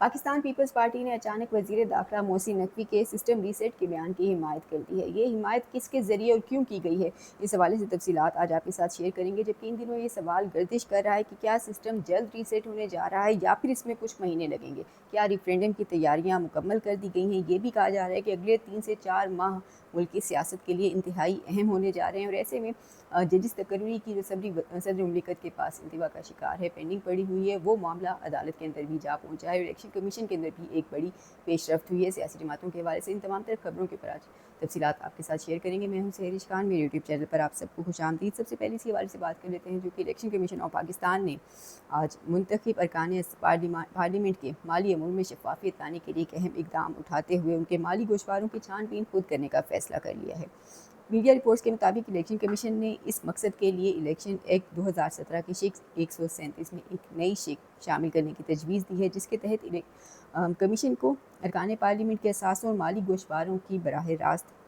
Pakistan Peoples party نے اچانک وزیر داخلہ محسن نقوی کے سسٹم ری سیٹ کے بیان کی حمایت کر دی ہے۔ یہ حمایت کس کے ذریعے اور کیوں کی گئی ہے، اس حوالے سے تفصیلات آج آپ کے ساتھ شیئر کریں گے، جبکہ ان دنوں یہ سوال گردش کر رہا ہے کہ کیا سسٹم جلد ری سیٹ ہونے جا رہا ہے یا پھر اس میں کچھ مہینے لگیں گے۔ کیا ریفرینڈم کی تیاریاں مکمل کر دی گئی ہیں؟ یہ بھی کہا جا رہا ہے کہ اگلے 3 سے 4 ماہ ملک کی سیاست کے لیے انتہائی اہم ہونے جا رہے ہیں، اور ایسے میں ججز تقرری کی جو صدر مملکت کے پاس انتباہ کا شکار ہے، پینڈنگ پڑی ہوئی ہے، وہ معاملہ عدالت کے اندر بھی جا پہنچا ہے، اور الیکشن کمیشن کے اندر بھی ایک بڑی پیش رفت ہوئی ہے سیاسی جماعتوں کے حوالے سے۔ ان تمام تر خبروں کے اوپر آج تفصیلات آپ کے ساتھ شیئر کریں گے۔ میں ہوں سہرش خان، میرے یوٹیوب چینل پر آپ سب کو خوش آمدید۔ سب سے پہلے اسی حوالے سے بات کر لیتے ہیں جو کہ الیکشن کمیشن آف پاکستان نے آج منتخب ارکان پارلیمنٹ کے مالی امور میں شفافیت لانے کے لیے ایک اہم اقدام اٹھاتے ہوئے ان کے مالی گوشواروں کی چھان بین خود کرنے کا فیصلہ کر لیا ہے۔ میڈیا رپورٹس کے مطابق الیکشن کمیشن نے اس مقصد کے لیے الیکشن ایکٹ 2017 کی شق 137 میں ایک نئی شق شامل کرنے کی تجویز دی ہے، جس کے تحت کمیشن کو ارکان پارلیمنٹ کے اثاثوں اور مالی گوشواروں کی براہ راست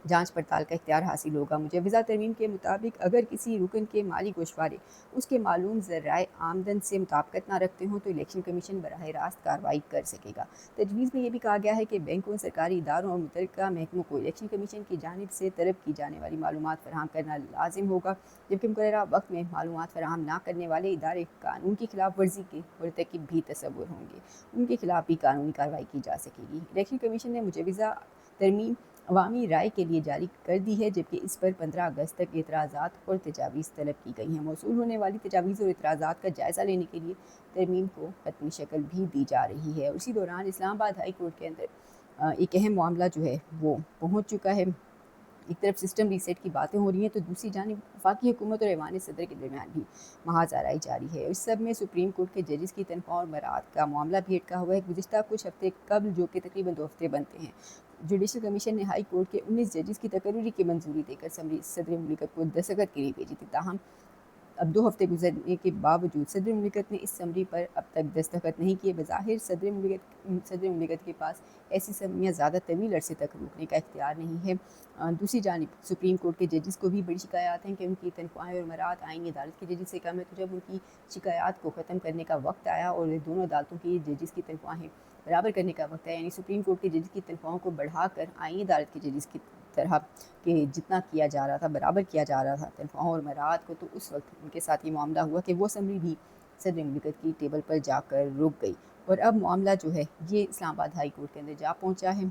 جانچ پڑتال کا اختیار حاصل ہوگا۔ مجوزہ ترمیم کے مطابق اگر کسی رکن کے مالی گوشوارے اس کے معلوم ذرائع آمدن سے مطابقت نہ رکھتے ہوں تو الیکشن کمیشن براہ راست کارروائی کر سکے گا۔ تجویز میں یہ بھی کہا گیا ہے کہ بینکوں، سرکاری اداروں اور متعلقہ محکموں کو الیکشن کمیشن کی جانب سے طلب کی جانے والی معلومات فراہم کرنا لازم ہوگا، جبکہ مقررہ وقت میں معلومات فراہم نہ کرنے والے ادارے قانون کی خلاف ورزی کے مرتکب بھی تصور ہوں گے، ان کے خلاف بھی قانونی کارروائی کی جا سکے گی۔ الیکشن کمیشن نے مجوزہ ترمیم عوامی رائے کے لیے جاری کر دی ہے، جبکہ اس پر 15 اگست تک اعتراضات اور تجاویز طلب کی گئی ہیں۔ موصول ہونے والی تجاویز اور اعتراضات کا جائزہ لینے کے لیے ترمیم کو حتمی شکل بھی دی جا رہی ہے۔ اسی دوران اسلام آباد ہائی کورٹ کے اندر ایک اہم معاملہ جو ہے وہ پہنچ چکا ہے۔ ایک طرف سسٹم ری سیٹ کی باتیں ہو رہی ہیں تو دوسری جانب وفاقی حکومت اور ایوان صدر کے درمیان بھی محاذ آرائی جاری ہے۔ اس سب میں سپریم کورٹ کے ججز کی تنخواہ اور برآت کا معاملہ بھی اٹکا ہوا ہے۔ گزشتہ کچھ ہفتے قبل، جو کہ تقریباً 2 ہفتے بنتے ہیں، جوڈیشل کمیشن نے ہائی کورٹ کے 19 ججز کی تقرری کی منظوری دے کر صدر مملکت کو دستخط کے لیے بھیجی تھی، تاہم اب 2 ہفتے گزرنے کے باوجود صدر مملکت نے اس سمری پر اب تک دستخط نہیں کیے۔ بظاہر صدر مملکت کے پاس ایسی سمریاں زیادہ طویل عرصے تک روکنے کا اختیار نہیں ہے۔ دوسری جانب سپریم کورٹ کے ججز کو بھی بڑی شکایات ہیں کہ ان کی تنخواہیں اور مراد آئینی عدالت کے ججز سے کم ہے، تو جب ان کی شکایات کو ختم کرنے کا وقت آیا اور دونوں عدالتوں کی ججز کی تنخواہیں برابر کرنے کا وقت آیا، یعنی سپریم کورٹ کے ججز کی تنخواہوں کو بڑھا کر آئینی عدالت کے ججز کی طرح کہ جتنا کیا جا رہا تھا، برابر کیا جا رہا تھا تنخواہوں اور مراد کو، تو اس وقت ان کے ساتھ یہ معاملہ ہوا کہ وہ سمری بھی صدر مملکت کی ٹیبل پر جا کر رک گئی، اور اب معاملہ جو ہے یہ اسلام آباد ہائی کورٹ کے اندر جا پہنچا ہے۔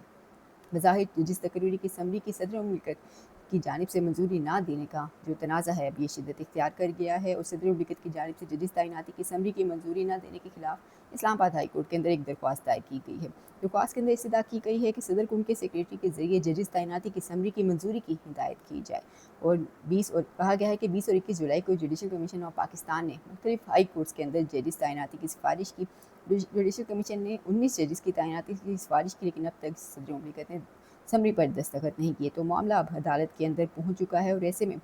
بظاہر جس تقرری کی سمری کی صدر مملکت کی جانب سے منظوری نہ دینے کا جو تنازع ہے اب یہ شدت اختیار کر گیا ہے، اور صدر مملکت کی جانب سے ججز تعیناتی کی سمری کی منظوری نہ دینے کے خلاف اسلام آباد ہائی کورٹ کے اندر ایک درخواست دائر کی گئی ہے۔ درخواست کے اندر استدعا کی گئی ہے کہ صدر کو ان کے سیکریٹری کے ذریعے ججز تعیناتی کی سمری کی منظوری کی ہدایت کی جائے، اور کہا گیا ہے کہ 20 اور 21 جولائی کو جوڈیشل کمیشن آف پاکستان نے مختلف ہائی کورٹس کے اندر ججز تعیناتی کی سفارش کی۔ جوڈیشل کمیشن نے 19 ججز کی تعیناتی کی سفارش کی، لیکن اب تک صدر مملکت نے سمری پر دستخط نہیں کیے، تو معاملہ اب عدالت کے اندر پہنچ چکا ہے، اور ایسے میں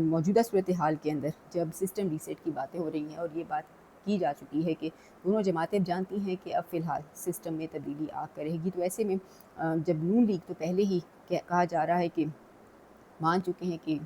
موجودہ صورتحال کے اندر جب سسٹم ری سیٹ کی باتیں ہو رہی ہیں اور یہ بات کی جا چکی ہے کہ دونوں جماعتیں جانتی ہیں کہ اب فی الحال سسٹم میں تبدیلی آ کر رہے گی، تو ایسے میں جب نون لیگ تو پہلے ہی کہا جا رہا ہے کہ مان چکے ہیں کہ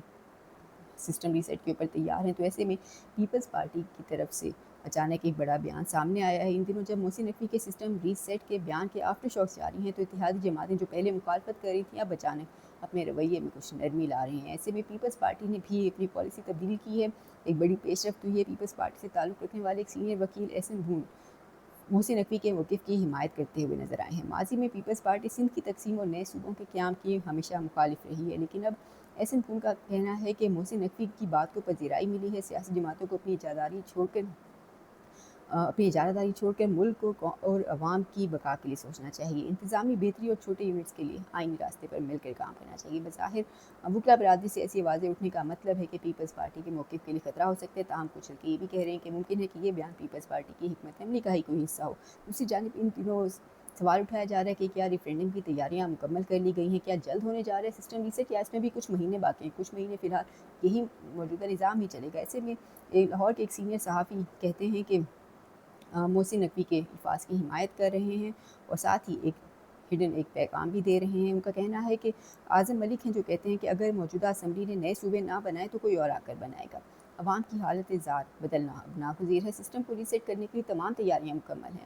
سسٹم ری سیٹ کے اوپر تیار ہیں، تو ایسے میں پیپلز پارٹی کی طرف سے اچانک ایک بڑا بیان سامنے آیا ہے۔ ان دنوں جب محسن نقوی کے سسٹم ری سیٹ کے بیان کے آفٹر شاکس جاری ہیں، تو اتحادی جماعتیں جو پہلے مخالفت کر رہی تھیں اب اچانک اپنے رویے میں کچھ نرمی لا رہی ہیں۔ ایسے میں پیپلز پارٹی نے بھی اپنی پالیسی تبدیل کی ہے، ایک بڑی پیش رفت ہوئی ہے۔ پیپلز پارٹی سے تعلق رکھنے والے ایک سینئر وکیل احسن بھون محسن نقوی کے موقف کی حمایت کرتے ہوئے نظر آئے ہیں۔ ماضی میں پیپلز پارٹی سندھ کی تقسیم اور نئے صوبوں کے قیام کی ہمیشہ مخالف رہی ہے، لیکن اب احسن بھون کا کہنا ہے کہ محسن نقوی کی بات کو پذیرائی ملی ہے۔ سیاسی جماعتوں کو اپنی اجارہ داری چھوڑ کر ملک اور عوام کی بقا کے لیے سوچنا چاہیے، انتظامی بہتری اور چھوٹے یونٹس کے لیے آئینی راستے پر مل کر کام کرنا چاہیے۔ بظاہر وکلا برادری سے ایسی آوازیں اٹھنے کا مطلب ہے کہ پیپلز پارٹی کے موقف کے لیے خطرہ ہو سکتا ہے، تاہم کچھ حلقے یہ بھی کہہ رہے ہیں کہ ممکن ہے کہ یہ بیان پیپلز پارٹی کی حکمت عملی کا ہی کوئی حصہ ہو۔ دوسری جانب ان دنوں سوال اٹھایا جا رہا ہے کہ کیا ریفرینڈم کی تیاریاں مکمل کر لی گئی ہیں، کیا جلد ہونے جا رہا ہے سسٹم ریسیٹ، یا اس میں بھی کچھ مہینے باقی ہیں، کچھ مہینے فی الحال یہی موجودہ نظام ہی چلے گا۔ ایسے میں لاہور کے ایک سینئر صحافی کہتے ہیں کہ محسن نقوی کے الفاظ کی حمایت کر رہے ہیں، اور ساتھ ہی ایک پیغام بھی دے رہے ہیں۔ ان کا کہنا ہے کہ اعظم ملک ہیں جو کہتے ہیں کہ اگر موجودہ اسمبلی نے نئے صوبے نہ بنائے تو کوئی اور آ کر بنائے گا، عوام کی حالت ذات بدلنا اب ناگزیر ہے، سسٹم کو ری سیٹ کرنے کے لیے تمام تیاریاں مکمل ہیں۔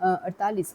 48